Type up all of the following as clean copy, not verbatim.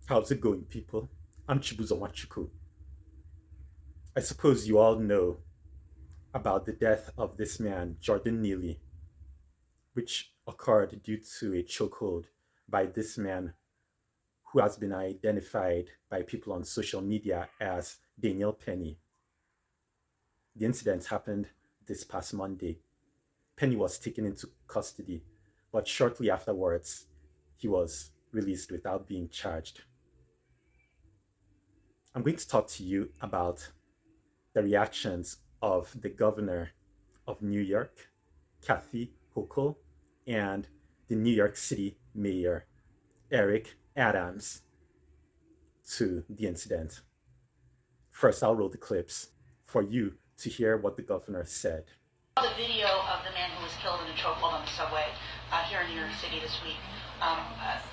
How's it going, people? I'm Chibuzo Machuku. I suppose you all know about the death of this man, Jordan Neely, which occurred due to a chokehold by this man who has been identified by people on social media as Daniel Penny. The incident happened this past Monday. Penny was taken into custody, but shortly afterwards, he was released without being charged. I'm going to talk to you about the reactions of the governor of New York, Kathy Hochul, and the New York City mayor, Eric Adams, to the incident. First, I'll roll the clips for you to hear what the governor said. The video of the man who was killed in a chokehold on the subway here in New York City this week.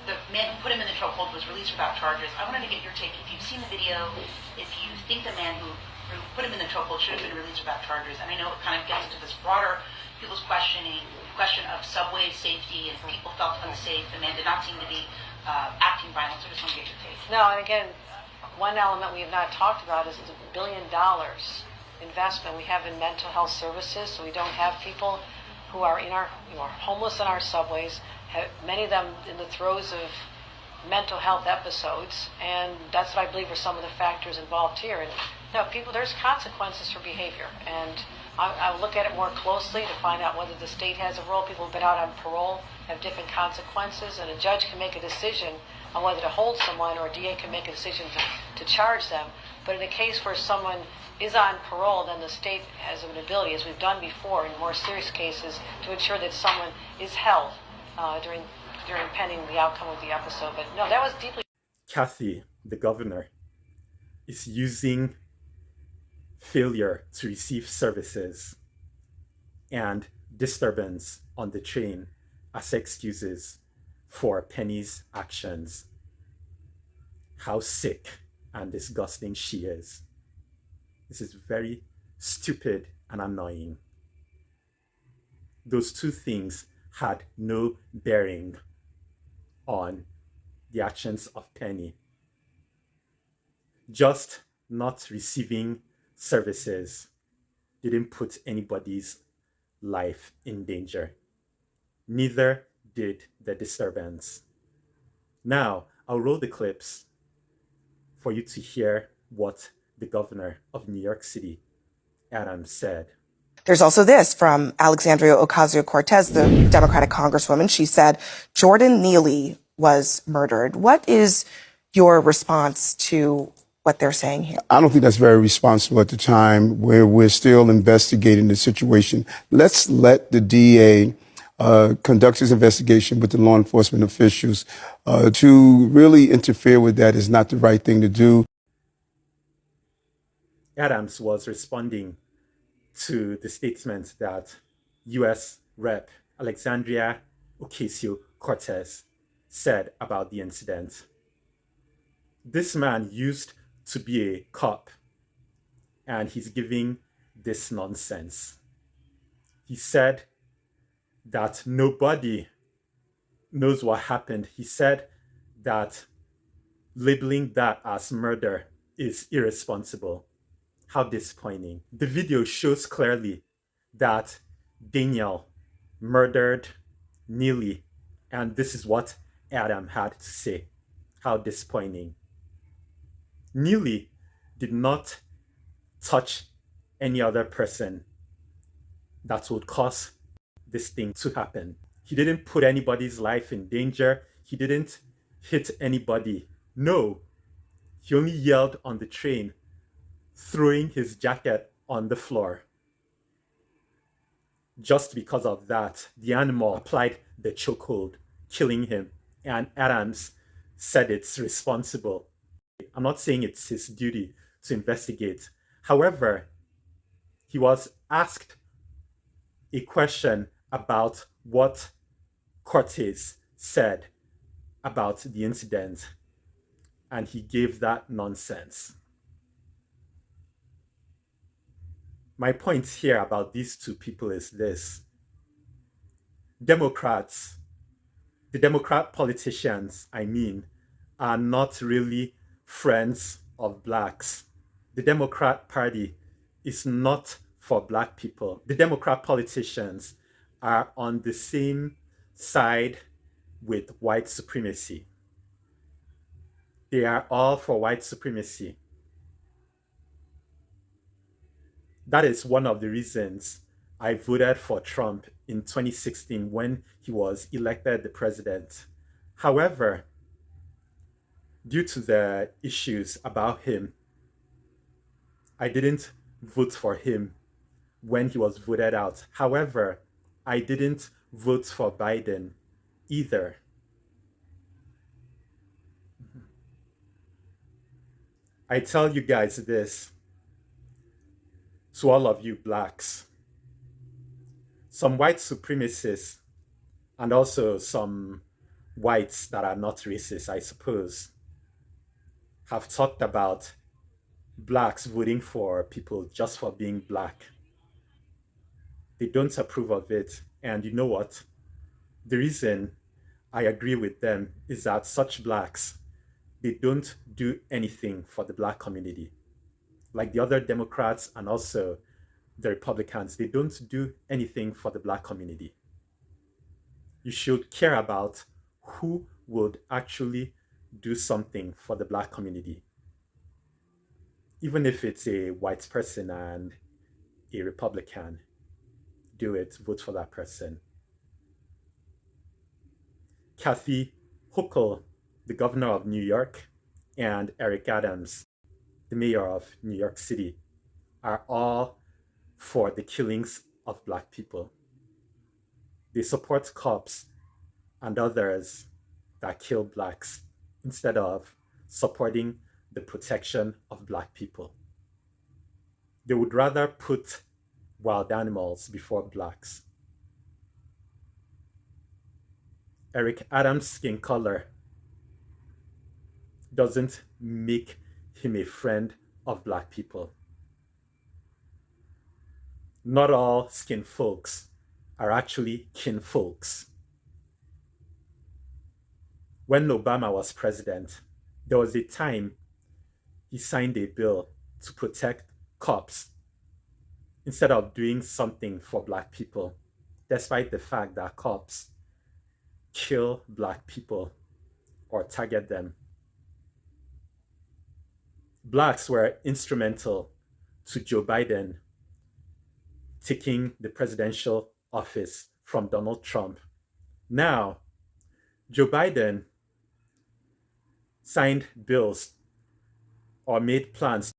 The man who put him in the chokehold was released without charges. I wanted to get your take. If you've seen the video, if you think the man who put him in the chokehold should have been released without charges. And I know it kind of gets into this broader people's question of subway safety, and people felt unsafe. The man did not seem to be acting violent, so I just want to get your take. No, and again, one element we have not talked about is the $1 billion investment we have in mental health services. So we don't have people who are homeless in our subways, many of them in the throes of mental health episodes, and that's what I believe are some of the factors involved here. And people, there's consequences for behavior, and I'll look at it more closely to find out whether the state has a role. People who've been out on parole have different consequences, and a judge can make a decision on whether to hold someone, or a DA can make a decision to charge them. But in a case where someone is on parole, then the state has an ability, as we've done before in more serious cases, to ensure that someone is held during pending the outcome of the episode. But no, that was deeply... Kathy, the governor, is using failure to receive services and disturbance on the train as excuses for Penny's actions. How sick and disgusting she is. This is very stupid and annoying. Those two things had no bearing on the actions of Penny. Just not receiving services didn't put anybody's life in danger. Neither did the disturbance. Now, I'll roll the clips for you to hear what the governor of New York City, Adams, said. There's also this from Alexandria Ocasio-Cortez, the Democratic congresswoman. She said Jordan Neely was murdered. What is your response to what they're saying here? I don't think that's very responsible at the time where we're still investigating the situation. Let's let the DA conduct his investigation with the law enforcement officials. To really interfere with that is not the right thing to do. Adams was responding to the statement that U.S. Rep. Alexandria Ocasio-Cortez said about the incident. This man used to be a cop, and he's giving this nonsense. He said that nobody knows what happened. He said that labeling that as murder is irresponsible. How disappointing. The video shows clearly that Daniel murdered Neely, and this is what Adam had to say. How disappointing. Neely did not touch any other person that would cause this thing to happen. He didn't put anybody's life in danger. He didn't hit anybody. No, he only yelled on the train, throwing his jacket on the floor. Just because of that, the animal applied the chokehold, killing him, and Adams said it's responsible. I'm not saying it's his duty to investigate. However, he was asked a question about what Cortez said about the incident, and he gave that nonsense. My point here about these two people is this. Democrats, the Democrat politicians, are not really friends of blacks. The Democrat Party is not for black people. The Democrat politicians are on the same side with white supremacy. They are all for white supremacy. That is one of the reasons I voted for Trump in 2016 when he was elected the president. However, due to the issues about him, I didn't vote for him when he was voted out. However, I didn't vote for Biden either. I tell you guys this, to all of you blacks, some white supremacists and also some whites that are not racist, I suppose, have talked about blacks voting for people just for being black. They don't approve of it. And you know what? The reason I agree with them is that such blacks, they don't do anything for the black community. Like the other Democrats and also the Republicans, they don't do anything for the black community. You should care about who would actually do something for the black community. Even if it's a white person and a Republican, do it, vote for that person. Kathy Hochul, the governor of New York, and Eric Adams, the mayor of New York City, are all for the killings of black people. They support cops and others that kill blacks instead of supporting the protection of black people. They would rather put wild animals before blacks. Eric Adams' skin color doesn't make him a friend of black people. Not all skin folks are actually kin folks. When Obama was president, there was a time he signed a bill to protect cops instead of doing something for black people, despite the fact that cops kill black people or target them. Blacks were instrumental to Joe Biden taking the presidential office from Donald Trump. Now, Joe Biden signed bills or made plans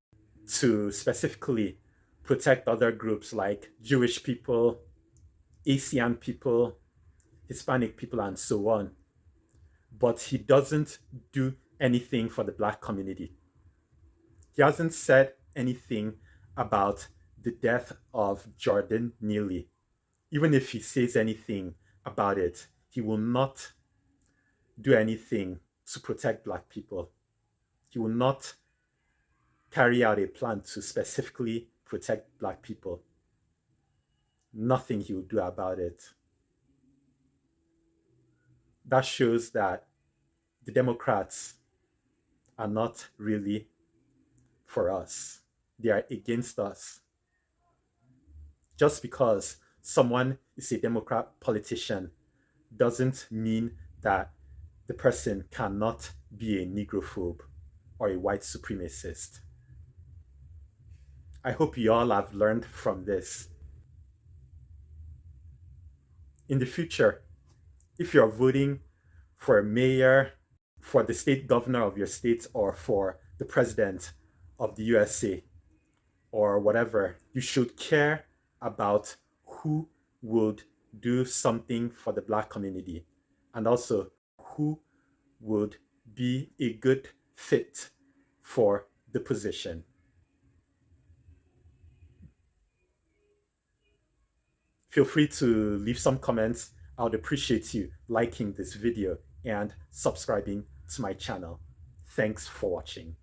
to specifically protect other groups like Jewish people, Asian people, Hispanic people, and so on. But he doesn't do anything for the black community. He hasn't said anything about the death of Jordan Neely. Even if he says anything about it, he will not do anything to protect black people. He will not carry out a plan to specifically protect black people. Nothing he will do about it. That shows that the Democrats are not really for us. They are against us. Just because someone is a Democrat politician doesn't mean that the person cannot be a negrophobe or a white supremacist. I hope you all have learned from this. In the future, if you're voting for a mayor, for the state governor of your state, or for the president of the USA, or whatever, you should care about who would do something for the black community and also who would be a good fit for the position. Feel free to leave some comments. I would appreciate you liking this video and subscribing to my channel. Thanks for watching.